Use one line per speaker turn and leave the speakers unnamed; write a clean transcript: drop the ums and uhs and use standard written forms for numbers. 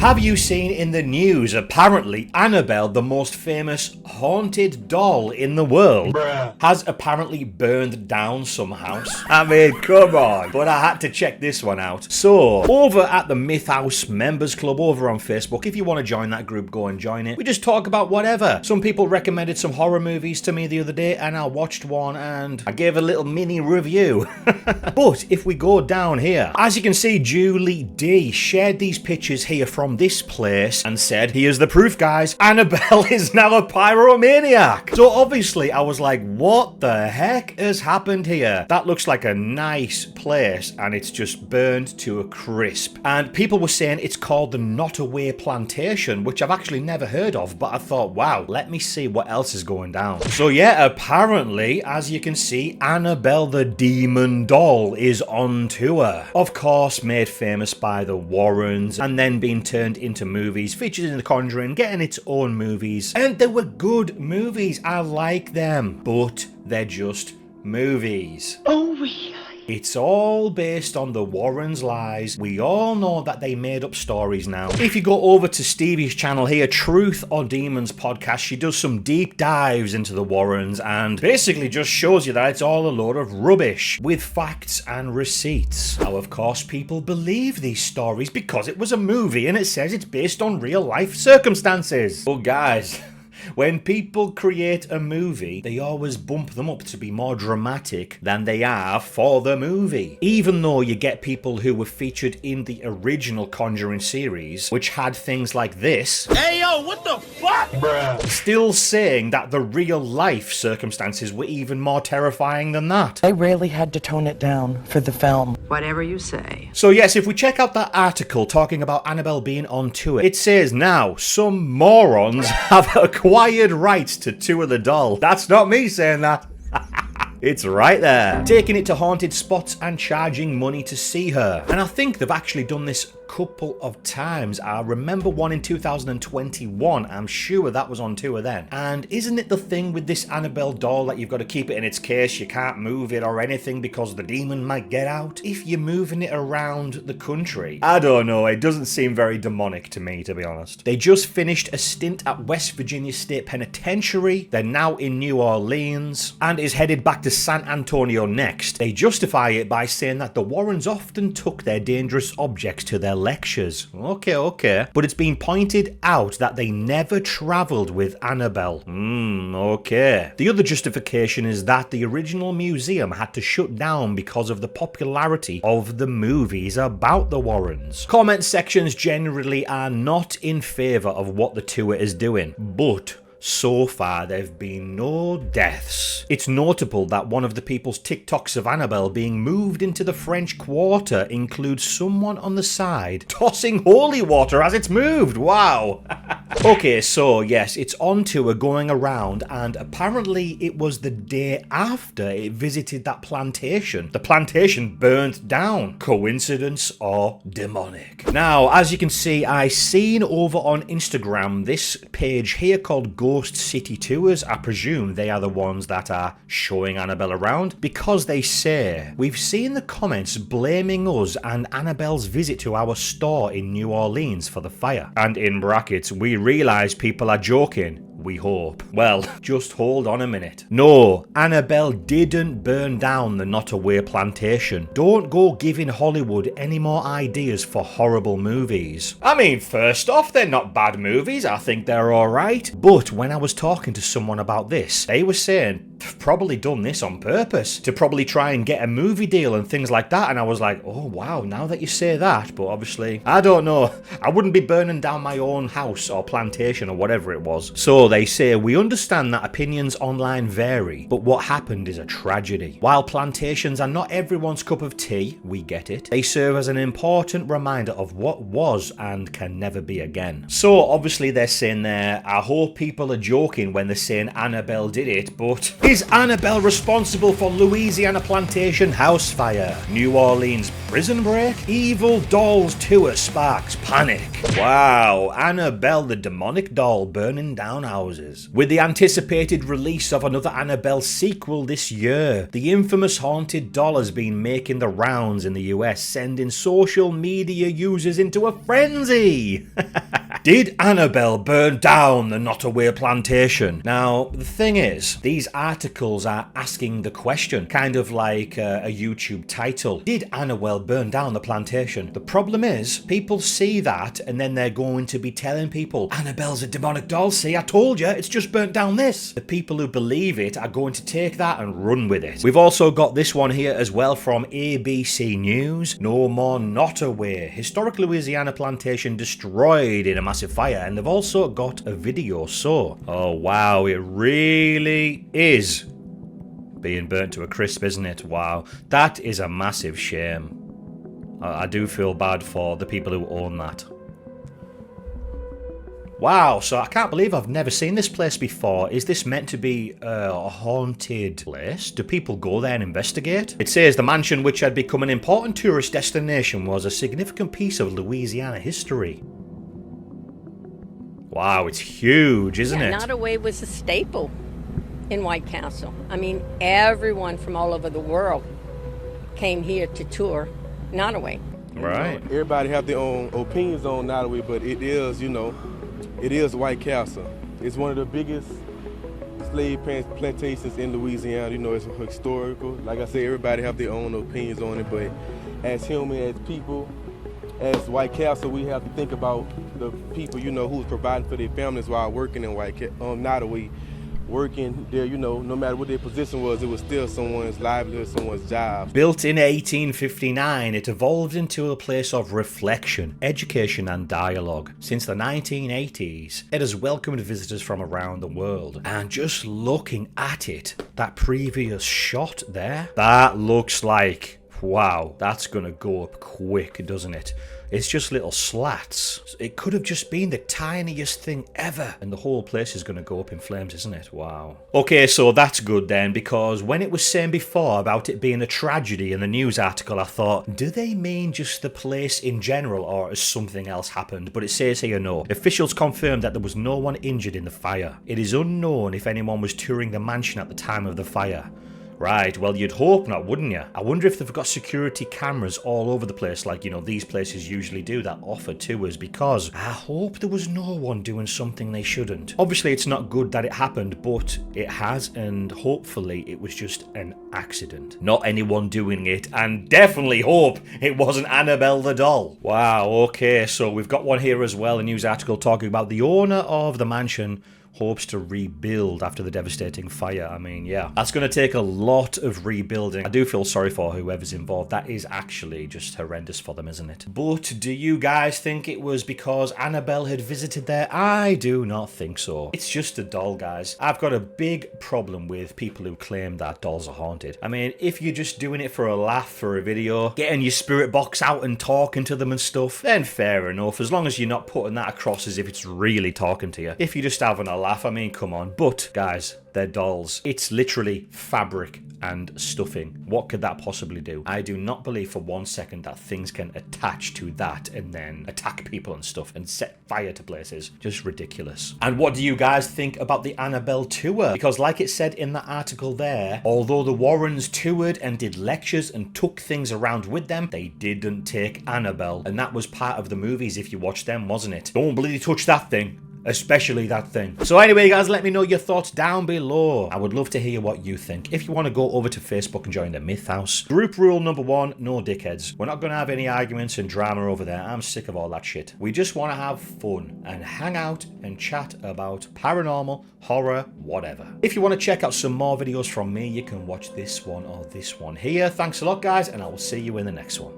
Have you seen in the news, apparently Annabelle, the most famous haunted doll in the world, has apparently burned down some house? I mean, come on. But I had to check this one out. So, over at the Mythos Members Club over on Facebook, if you want to join that group, go and join it. We just talk about whatever. Some people recommended some horror movies to me the other day, and I watched one and I gave a little mini review. But if we go down here, as you can see, Julie D shared these pictures here from this place and said, here's the proof, guys. Annabelle is now a pyromaniac. So obviously I was like, what the heck has happened here? That looks like a nice place and it's just burned to a crisp. And people were saying it's called the Nottoway Plantation, which I've actually never heard of, but I thought, wow, let me see what else is going down. So yeah, apparently, as you can see, Annabelle the demon doll is on tour. Of course, made famous by the Warrens and then being turned into movies, featured in The Conjuring, getting its own movies. And they were good movies. I like them, but they're just movies. Oh, really? It's all based on the Warrens' lies. We all know that they made up stories now. If you go over to Stevie's channel here, Truth or Demons podcast, she does some deep dives into the Warrens and basically just shows you that it's all a load of rubbish with facts and receipts. Now, of course, people believe these stories because it was a movie and it says it's based on real life circumstances. But guys, when people create a movie, they always bump them up to be more dramatic than they are for the movie. Even though you get people who were featured in the original Conjuring series, which had things like this. Hey yo, what the fuck? Bruh. Still saying that the real life circumstances were even more terrifying than that.
They really had to tone it down for the film.
Whatever you say.
So yes, if we check out that article talking about Annabelle being on tour, it says now some morons have acquired rights to tour the doll. That's not me saying that. It's right there. Taking it to haunted spots and charging money to see her. And I think they've actually done this couple of times. I remember one in 2021. I'm sure that was on tour then. And isn't it the thing with this Annabelle doll that you've got to keep it in its case? You can't move it or anything because the demon might get out if you're moving it around the country. I don't know. It doesn't seem very demonic to me, to be honest. They just finished a stint at West Virginia State Penitentiary. They're now in New Orleans and is headed back to San Antonio next. They justify it by saying that the Warrens often took their dangerous objects to their lectures. Okay. But it's been pointed out that they never travelled with Annabelle. Okay. The other justification is that the original museum had to shut down because of the popularity of the movies about the Warrens. Comment sections generally are not in favour of what the tour is doing, but so far, there have been no deaths. It's notable that one of the people's TikToks of Annabelle being moved into the French Quarter includes someone on the side tossing holy water as it's moved. Wow. Okay, so yes, it's on tour going around, and apparently it was the day after it visited that plantation. The plantation burned down. Coincidence or demonic? Now, as you can see, I seen over on Instagram this page here called Ghost City Tours. I presume they are the ones that are showing Annabelle around, because they say, we've seen the comments blaming us and Annabelle's visit to our store in New Orleans for the fire. And in brackets, we realise people are joking. We hope. Well, just hold on a minute. No, Annabelle didn't burn down the Nottoway Plantation. Don't go giving Hollywood any more ideas for horrible movies. I mean, first off, they're not bad movies. I think they're alright. But when I was talking to someone about this, they were saying they've probably done this on purpose to probably try and get a movie deal and things like that. And I was like, oh wow, now that you say that. But obviously, I don't know. I wouldn't be burning down my own house or plantation or whatever it was. So they say, we understand that opinions online vary, but what happened is a tragedy. While plantations are not everyone's cup of tea, we get it, they serve as an important reminder of what was and can never be again. So obviously they're saying there, I hope people are joking when they're saying Annabelle did it, but Is Annabelle responsible for Louisiana Plantation house fire? New Orleans prison break? Evil Dolls tour sparks panic. Wow, Annabelle the demonic doll burning down houses. With the anticipated release of another Annabelle sequel this year, the infamous haunted doll has been making the rounds in the US, sending social media users into a frenzy. Did Annabelle burn down the Nottoway plantation? Now, the thing is, these articles are asking the question, kind of like a YouTube title. Did Annabelle burn down the plantation? The problem is, people see that and then they're going to be telling people, Annabelle's a demonic doll, see, I told you, it's just burnt down this. The people who believe it are going to take that and run with it. We've also got this one here as well from ABC News. No more Nottoway. Historic Louisiana plantation destroyed in a massive fire, and they've also got a video. So, oh wow, it really is being burnt to a crisp, isn't it? Wow, that is a massive shame. I do feel bad for the people who own that. Wow, so I can't believe I've never seen this place before. Is this meant to be a haunted place? Do people go there and investigate? It says the mansion, which had become an important tourist destination, was a significant piece of Louisiana history. Wow, it's huge, isn't it?
Nottoway was a staple in Whitecastle. I mean, everyone from all over the world came here to tour Nottoway.
Right.
Everybody have their own opinions on Nottoway, but it is, it is Whitecastle. It's one of the biggest slave plantations in Louisiana. It's historical. Like I said, everybody have their own opinions on it, but as humans, as people, as Whitecastle, we have to think about the people, who's providing for their families while working in Nottoway. Working there, no matter what their position was, it was still someone's livelihood, someone's job.
Built in 1859, it evolved into a place of reflection, education and dialogue. Since the 1980s, it has welcomed visitors from around the world. And just looking at it, that previous shot there, that looks like, wow, that's gonna go up quick, doesn't it? It's just little slats. It could have just been the tiniest thing ever. And the whole place is going to go up in flames, isn't it? Wow. Okay, so that's good then, because when it was saying before about it being a tragedy in the news article, I thought, do they mean just the place in general, or has something else happened? But it says here no. Officials confirmed that there was no one injured in the fire. It is unknown if anyone was touring the mansion at the time of the fire. Right, well, you'd hope not, wouldn't you? I wonder if they've got security cameras all over the place, like, these places usually do that offer tours, because I hope there was no one doing something they shouldn't. Obviously, it's not good that it happened, but it has, and hopefully it was just an accident. Not anyone doing it, and definitely hope it wasn't Annabelle the doll. Wow, okay, so we've got one here as well, a news article talking about the owner of the mansion hopes to rebuild after the devastating fire. I mean, yeah, that's going to take a lot of rebuilding. I do feel sorry for whoever's involved. That is actually just horrendous for them, isn't it? But do you guys think it was because Annabelle had visited there? I do not think so. It's just a doll, guys. I've got a big problem with people who claim that dolls are haunted. I mean, if you're just doing it for a laugh, for a video, getting your spirit box out and talking to them and stuff, then fair enough, as long as you're not putting that across as if it's really talking to you. If you're just having a laugh, I mean, come on. But, guys, they're dolls. It's literally fabric and stuffing. What could that possibly do? I do not believe for 1 second that things can attach to that and then attack people and stuff and set fire to places. Just ridiculous. And what do you guys think about the Annabelle tour? Because like it said in the article there, although the Warrens toured and did lectures and took things around with them, they didn't take Annabelle. And that was part of the movies if you watched them, wasn't it? Don't bloody touch that thing. Especially that thing. So anyway, guys, let me know your thoughts down below. I would love to hear what you think. If you want to go over to Facebook and join the Myth House. Group rule number 1, no dickheads. We're not going to have any arguments and drama over there. I'm sick of all that shit. We just want to have fun and hang out and chat about paranormal, horror, whatever. If you want to check out some more videos from me, you can watch this one or this one here. Thanks a lot, guys, and I will see you in the next one.